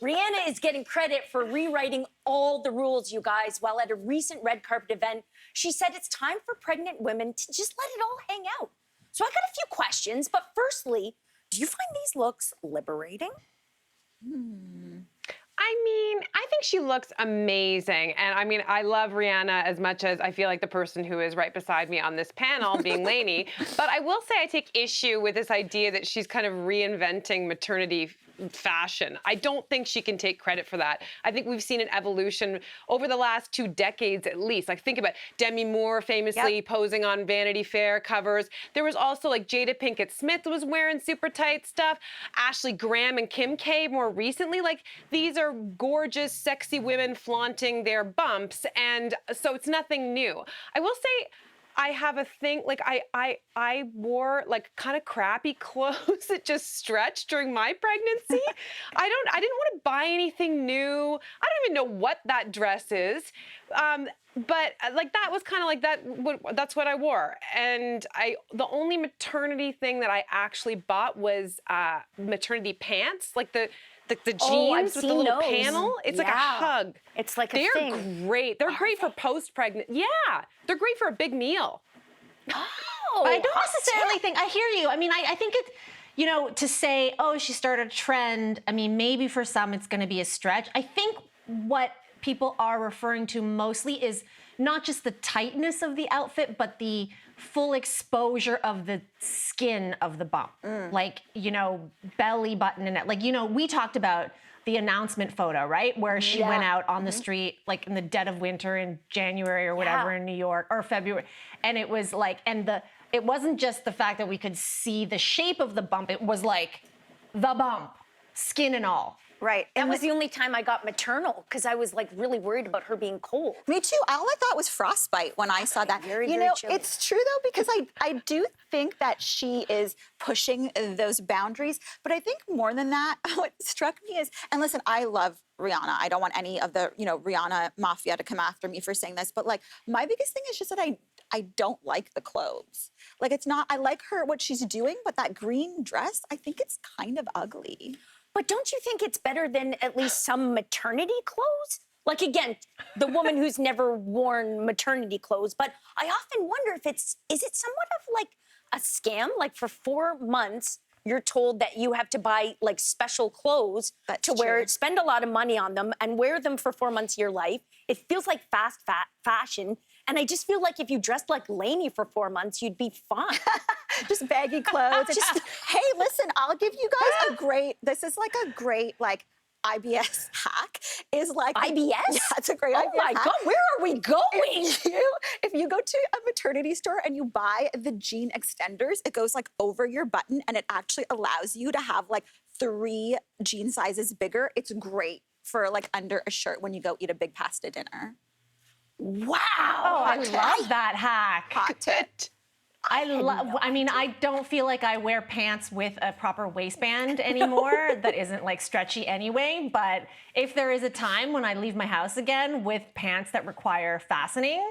Rihanna is getting credit for rewriting all the rules, you guys. While at a recent red carpet event, she said it's time for pregnant women to just let it all hang out. So I got a few questions, but firstly, do you find these looks liberating? I mean, I think she looks amazing. And I mean, I love Rihanna as much as I feel like the person who is right beside me on this panel being Lainey. But I will say I take issue with this idea that she's kind of reinventing maternity fashion. I don't think she can take credit for that. I think we've seen an evolution over the last 2 decades at least. Like think about Demi Moore famously posing on Vanity Fair covers. There was also like Jada Pinkett Smith was wearing super tight stuff. Ashley Graham and Kim K more recently. Like these are gorgeous, sexy women flaunting their bumps. And so it's nothing new. I will say, I have a thing, like I wore like kind of crappy clothes that just stretched during my pregnancy. I didn't want to buy anything new. I don't even know what that dress is. But like that was kind of like that's what I wore. And the only maternity thing that I actually bought was maternity pants, like the jeans with the little panel. It's like a hug. It's like a thing. They're great. They're great for post-pregnant. Yeah, they're great for a big meal. Oh, I don't necessarily think, I hear you. I mean, I think it, you know, to say, oh, she started a trend, I mean, maybe for some it's going to be a stretch. I think what people are referring to mostly is not just the tightness of the outfit, but the full exposure of the skin of the bump. Like, you know, belly button and like, you know, we talked about the announcement photo, right? Where she went out on the street, like in the dead of winter in January or whatever in New York, or February. And it was like, it wasn't just the fact that we could see the shape of the bump, it was like the bump, skin and all. Right. That was the only time I got maternal because I was like really worried about her being cold. Me too. All I thought was frostbite when I saw that. You know, it's true though, because I do think that she is pushing those boundaries. But I think more than that, what struck me is, and listen, I love Rihanna. I don't want any of the, you know, Rihanna mafia to come after me for saying this. But like, my biggest thing is just that I don't like the clothes. Like it's not, I like her, what she's doing, but that green dress, I think it's kind of ugly. But don't you think it's better than at least some maternity clothes? Like, again, the woman who's never worn maternity clothes. But I often wonder if is it somewhat of like a scam? Like for 4 months, you're told that you have to buy like special clothes spend a lot of money on them and wear them for 4 months of your life. It feels like fast fashion. And I just feel like if you dressed like Lainey for 4 months, you'd be fine. Just baggy clothes. Hey, listen, I'll give you guys this is like a great, like, IBS hack is like... IBS? Yeah, it's a great IBS Oh my God, where are we going? If you go to a maternity store and you buy the jean extenders, it goes like over your button and it actually allows you to have like 3 jean sizes bigger. It's great for like under a shirt when you go eat a big pasta dinner. Wow. Oh, I love that hack. Hot tip. I mean, I don't feel like I wear pants with a proper waistband anymore that isn't like stretchy anyway. But if there is a time when I leave my house again with pants that require fastening,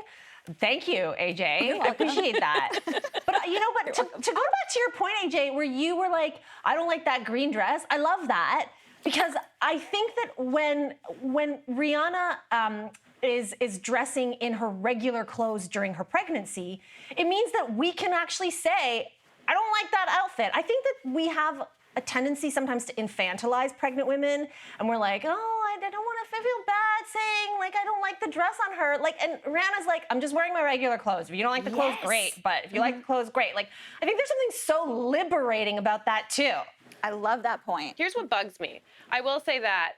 thank you, AJ. I appreciate that. But you know, but to go back to your point, AJ, where you were like, I don't like that green dress. I love that because I think that when Rihanna is dressing in her regular clothes during her pregnancy, it means that we can actually say, I don't like that outfit. I think that we have a tendency sometimes to infantilize pregnant women, and we're like, oh, I don't want to feel bad saying, like, I don't like the dress on her. Like, and Rihanna's like, I'm just wearing my regular clothes. If you don't like the clothes, great. But if you like the clothes, great. Like, I think there's something so liberating about that, too. I love that point. Here's what bugs me. I will say that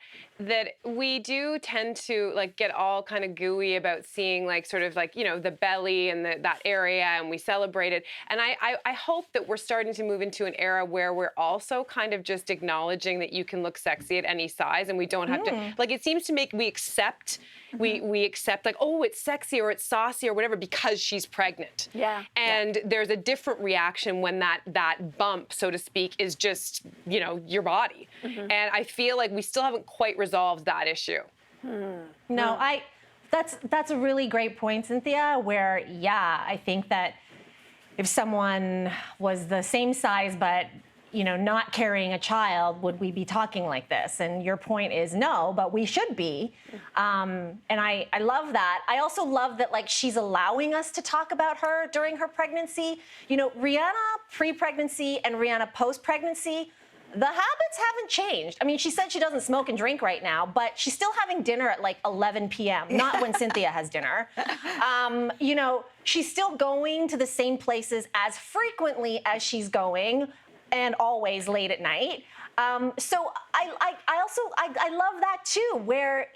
we do tend to like get all kind of gooey about seeing like sort of like, you know, the belly and that area, and we celebrate it. And I hope that we're starting to move into an era where we're also kind of just acknowledging that you can look sexy at any size and we don't have to, like it seems to make, we accept like, oh, it's sexy or it's saucy or whatever because she's pregnant. Yeah. And there's a different reaction when that bump, so to speak, is just, you know, your body. And I feel like we still haven't quite resolved that issue. No, that's a really great point, Cynthia, where, yeah, I think that if someone was the same size but, not carrying a child, would we be talking like this? And your point is no, but we should be. And I love that. I also love that like she's allowing us to talk about her during her pregnancy. Rihanna pre-pregnancy and Rihanna post-pregnancy, the habits haven't changed. I mean, she said she doesn't smoke and drink right now, but she's still having dinner at like 11 p.m., not when Cynthia has dinner. She's still going to the same places as frequently as she's going, and always late at night. So I love that too, where,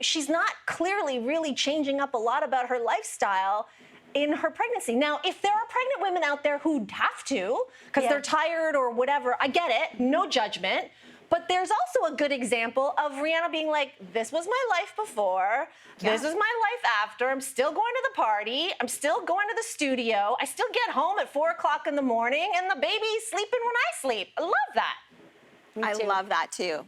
she's not clearly really changing up a lot about her lifestyle in her pregnancy. Now, if there are pregnant women out there who have to, because they're tired or whatever, I get it, no judgment. But there's also a good example of Rihanna being like, this was my life before, this is my life after, I'm still going to the party, I'm still going to the studio, I still get home at 4 o'clock in the morning, and the baby's sleeping when I sleep. I love that. I love that too.